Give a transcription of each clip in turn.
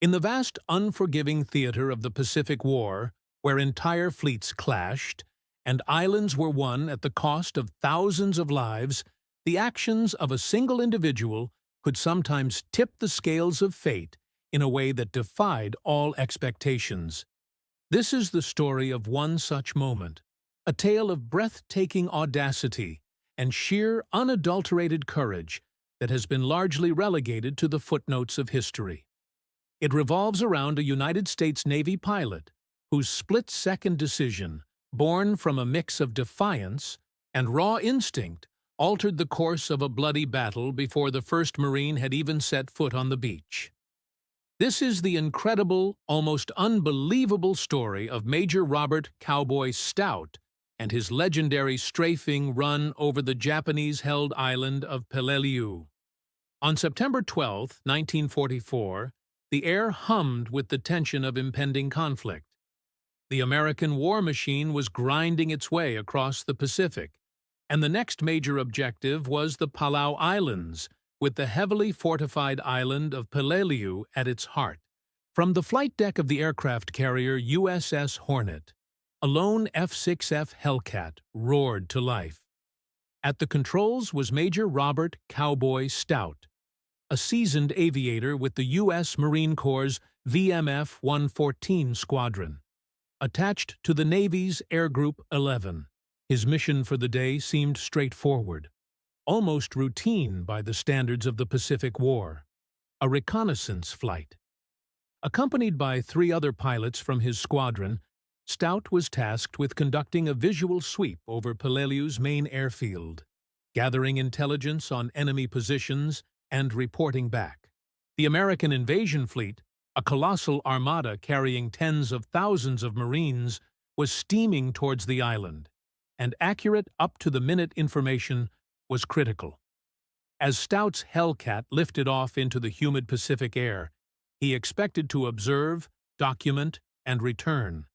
In the vast, unforgiving theater of the Pacific War, where entire fleets clashed and islands were won at the cost of thousands of lives, the actions of a single individual could sometimes tip the scales of fate in a way that defied all expectations. This is the story of one such moment, a tale of breathtaking audacity and sheer, unadulterated courage that has been largely relegated to the footnotes of history. It revolves around a United States Navy pilot whose split-second decision, born from a mix of defiance and raw instinct, altered the course of a bloody battle before the first Marine had even set foot on the beach. This is the incredible, almost unbelievable story of Major Robert "Cowboy" Stout and his legendary strafing run over the Japanese-held island of Peleliu. On September 12, 1944, the air hummed with the tension of impending conflict. The American war machine was grinding its way across the Pacific, and the next major objective was the Palau Islands, with the heavily fortified island of Peleliu at its heart. From the flight deck of the aircraft carrier USS Hornet, a lone F6F Hellcat roared to life. At the controls was Major Robert "Cowboy" Stout, a seasoned aviator with the U.S. Marine Corps' VMF 114 Squadron, attached to the Navy's Air Group 11. His mission for the day seemed straightforward, almost routine by the standards of the Pacific War: a reconnaissance flight. Accompanied by 3 other pilots from his squadron, Stout was tasked with conducting a visual sweep over Peleliu's main airfield, gathering intelligence on enemy positions and reporting back. The American invasion fleet, a colossal armada carrying tens of thousands of Marines, was steaming towards the island, and accurate, up-to-the-minute information was critical. As Stout's Hellcat lifted off into the humid Pacific air, he expected to observe, document, and return.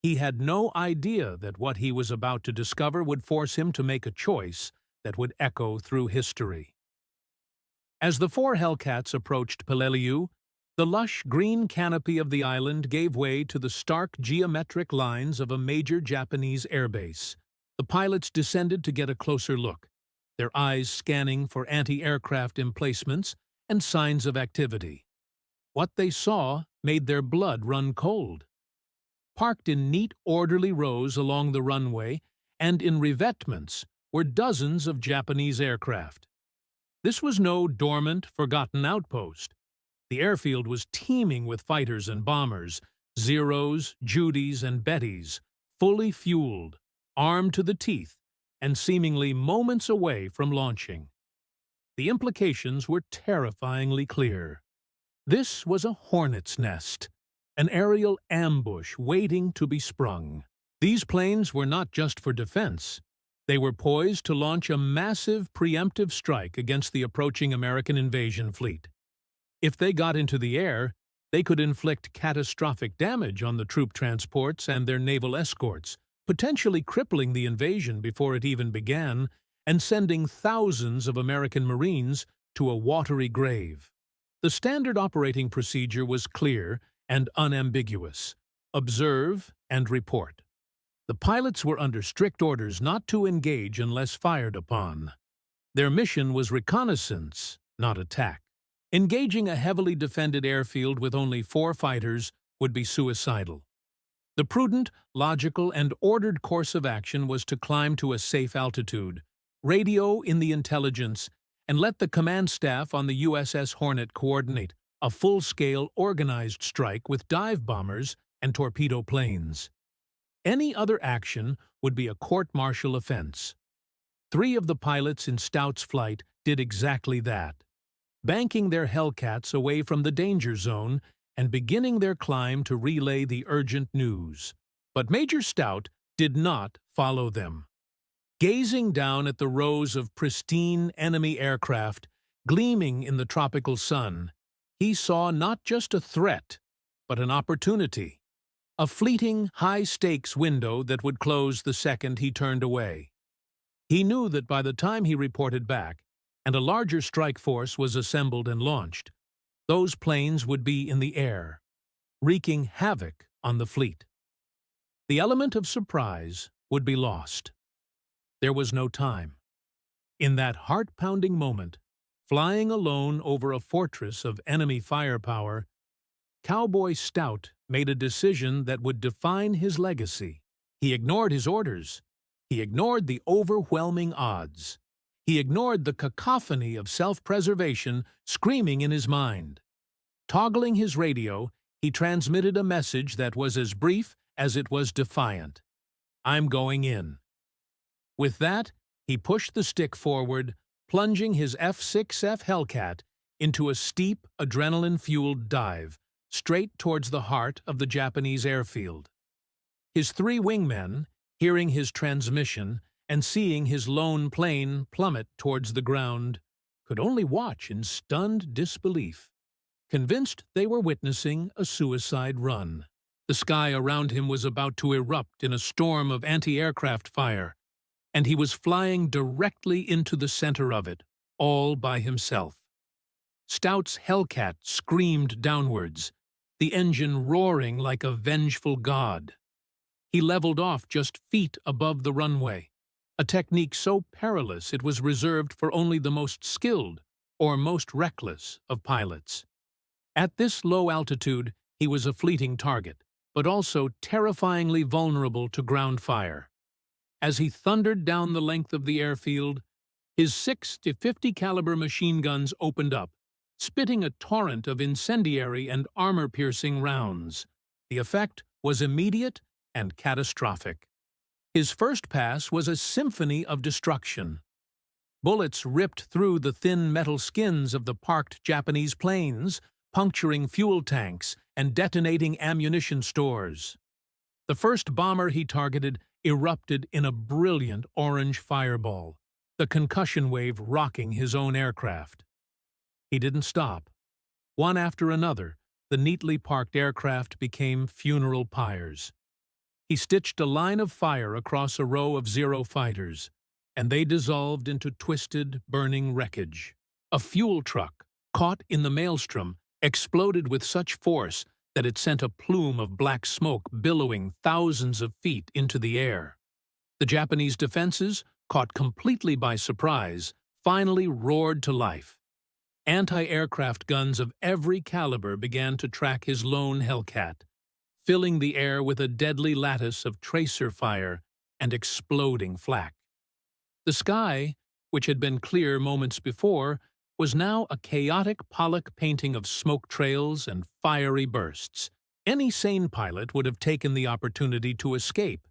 He had no idea that what he was about to discover would force him to make a choice that would echo through history. As the 4 Hellcats approached Peleliu, the lush green canopy of the island gave way to the stark geometric lines of a major Japanese airbase. The pilots descended to get a closer look, their eyes scanning for anti-aircraft emplacements and signs of activity. What they saw made their blood run cold. Parked in neat, orderly rows along the runway and in revetments were dozens of Japanese aircraft. This was no dormant, forgotten outpost. The airfield was teeming with fighters and bombers, Zeros, Judys, and Bettys, fully fueled, armed to the teeth, and seemingly moments away from launching. The implications were terrifyingly clear. This was a hornet's nest, an aerial ambush waiting to be sprung. These planes were not just for defense. They were poised to launch a massive preemptive strike against the approaching American invasion fleet. If they got into the air, they could inflict catastrophic damage on the troop transports and their naval escorts, potentially crippling the invasion before it even began and sending thousands of American Marines to a watery grave. The standard operating procedure was clear and unambiguous: observe and report. The pilots were under strict orders not to engage unless fired upon. Their mission was reconnaissance, not attack. Engaging a heavily defended airfield with only 4 fighters would be suicidal. The prudent, logical, and ordered course of action was to climb to a safe altitude, radio in the intelligence, and let the command staff on the USS Hornet coordinate a full-scale, organized strike with dive bombers and torpedo planes. Any other action would be a court-martial offense. 3 of the pilots in Stout's flight did exactly that, banking their Hellcats away from the danger zone and beginning their climb to relay the urgent news. But Major Stout did not follow them. Gazing down at the rows of pristine enemy aircraft gleaming in the tropical sun, he saw not just a threat, but an opportunity, a fleeting, high-stakes window that would close the second he turned away. He knew that by the time he reported back, and a larger strike force was assembled and launched, those planes would be in the air, wreaking havoc on the fleet. The element of surprise would be lost. There was no time. In that heart-pounding moment, flying alone over a fortress of enemy firepower, Cowboy Stout made a decision that would define his legacy. He ignored his orders. He ignored the overwhelming odds. He ignored the cacophony of self-preservation screaming in his mind. Toggling his radio, he transmitted a message that was as brief as it was defiant. "I'm going in." With that, he pushed the stick forward, plunging his F6F Hellcat into a steep, adrenaline-fueled dive, straight towards the heart of the Japanese airfield. His three wingmen, hearing his transmission and seeing his lone plane plummet towards the ground, could only watch in stunned disbelief, convinced they were witnessing a suicide run. The sky around him was about to erupt in a storm of anti-aircraft fire, and he was flying directly into the center of it, all by himself. Stout's Hellcat screamed downwards, the engine roaring like a vengeful god. He leveled off just feet above the runway, a technique so perilous it was reserved for only the most skilled or most reckless of pilots. At this low altitude, he was a fleeting target, but also terrifyingly vulnerable to ground fire. As he thundered down the length of the airfield, his 6-50 caliber machine guns opened up, spitting a torrent of incendiary and armor-piercing rounds. The effect was immediate and catastrophic. His first pass was a symphony of destruction. Bullets ripped through the thin metal skins of the parked Japanese planes, puncturing fuel tanks and detonating ammunition stores. The first bomber he targeted erupted in a brilliant orange fireball, the concussion wave rocking his own aircraft. He didn't stop. One after another, the neatly parked aircraft became funeral pyres. He stitched a line of fire across a row of Zero fighters, and they dissolved into twisted, burning wreckage. A fuel truck, caught in the maelstrom, exploded with such force that it sent a plume of black smoke billowing thousands of feet into the air. The Japanese defenses, caught completely by surprise, finally roared to life. Anti-aircraft guns of every caliber began to track his lone Hellcat, filling the air with a deadly lattice of tracer fire and exploding flak. The sky, which had been clear moments before, was now a chaotic Pollock painting of smoke trails and fiery bursts. Any sane pilot would have taken the opportunity to escape,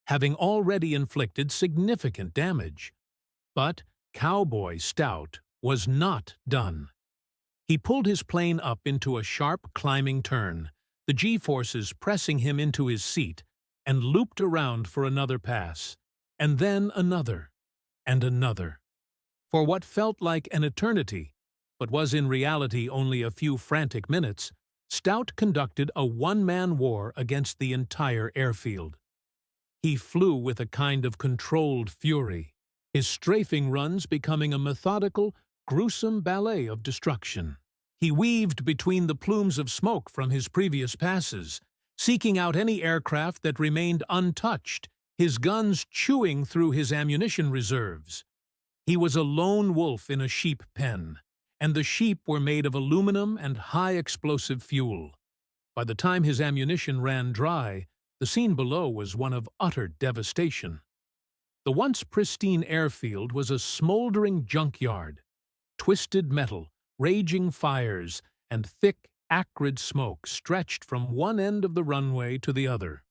having already inflicted significant damage. But Cowboy Stout was not done. He pulled his plane up into a sharp climbing turn, the G-forces pressing him into his seat, and looped around for another pass, and then another, and another. For what felt like an eternity, but was in reality only a few frantic minutes, Stout conducted a one-man war against the entire airfield. He flew with a kind of controlled fury, his strafing runs becoming a methodical, gruesome ballet of destruction. He weaved between the plumes of smoke from his previous passes, seeking out any aircraft that remained untouched, his guns chewing through his ammunition reserves. He was a lone wolf in a sheep pen, and the sheep were made of aluminum and high-explosive fuel. By the time his ammunition ran dry, the scene below was one of utter devastation. The once pristine airfield was a smoldering junkyard. Twisted metal, raging fires, and thick, acrid smoke stretched from one end of the runway to the other.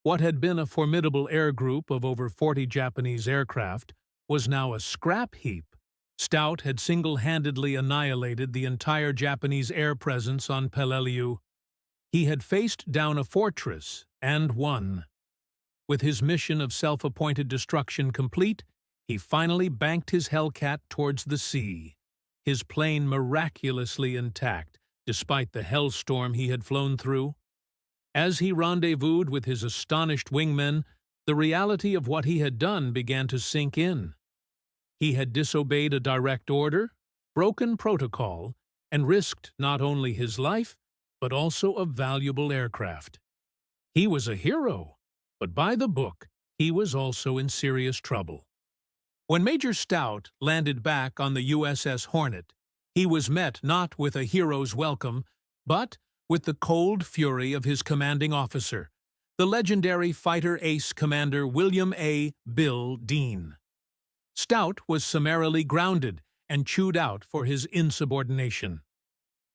What had been a formidable air group of over 40 Japanese aircraft was now a scrap heap. Stout had single-handedly annihilated the entire Japanese air presence on Peleliu. He had faced down a fortress and won. With his mission of self-appointed destruction complete, he finally banked his Hellcat towards the sea, his plane miraculously intact despite the hellstorm he had flown through. As he rendezvoused with his astonished wingmen, the reality of what he had done began to sink in. He had disobeyed a direct order, broken protocol, and risked not only his life, but also a valuable aircraft. He was a hero, but by the book, he was also in serious trouble. When Major Stout landed back on the USS Hornet, he was met not with a hero's welcome, but with the cold fury of his commanding officer, the legendary fighter ace commander William A. Bill Dean. Stout was summarily grounded and chewed out for his insubordination.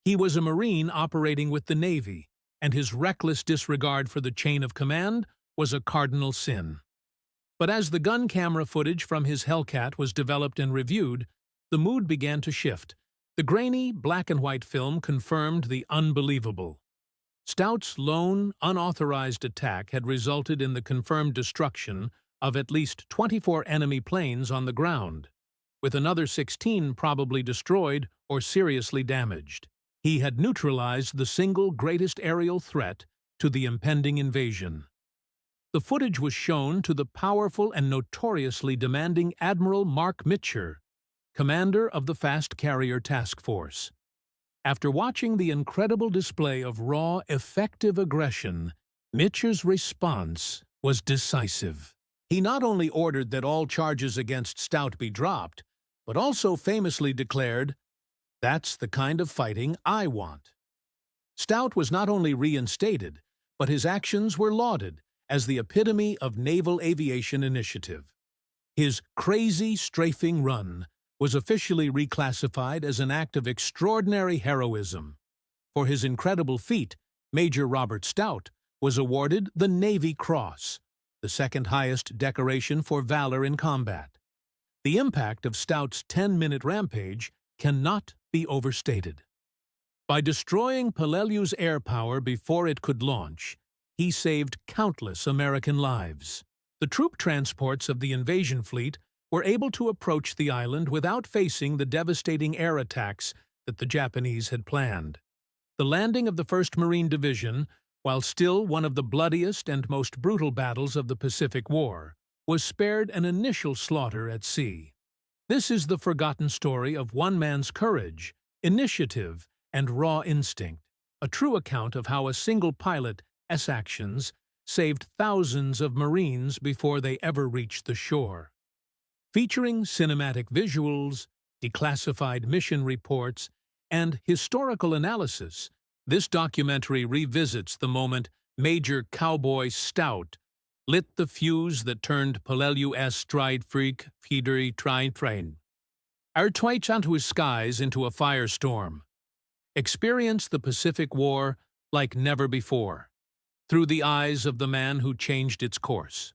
He was a Marine operating with the Navy, and his reckless disregard for the chain of command was a cardinal sin. But as the gun camera footage from his Hellcat was developed and reviewed, the mood began to shift. The grainy, black-and-white film confirmed the unbelievable. Stout's lone, unauthorized attack had resulted in the confirmed destruction of at least 24 enemy planes on the ground, with another 16 probably destroyed or seriously damaged. He had neutralized the single greatest aerial threat to the impending invasion. The footage was shown to the powerful and notoriously demanding Admiral Mark Mitcher, commander of the Fast Carrier Task Force. After watching the incredible display of raw, effective aggression, Mitcher's response was decisive. He not only ordered that all charges against Stout be dropped, but also famously declared, "That's the kind of fighting I want." Stout was not only reinstated, but his actions were lauded as the epitome of naval aviation initiative. His crazy strafing run was officially reclassified as an act of extraordinary heroism. For his incredible feat, Major Robert Stout was awarded the Navy Cross, the second highest decoration for valor in combat. The impact of Stout's 10-minute rampage cannot be overstated. By destroying Peleliu's air power before it could launch, he saved countless American lives. The troop transports of the invasion fleet were able to approach the island without facing the devastating air attacks that the Japanese had planned. The landing of the 1st Marine Division, while still one of the bloodiest and most brutal battles of the Pacific War, was spared an initial slaughter at sea. This is the forgotten story of one man's courage, initiative, and raw instinct, a true account of how a single pilot's actions saved thousands of Marines before they ever reached the shore. Featuring cinematic visuals, declassified mission reports, and historical analysis, this documentary revisits the moment Major Cowboy Stout lit the fuse that turned Peleliu's Strafing train. His skies into a firestorm. Experience the Pacific War like never before, through the eyes of the man who changed its course.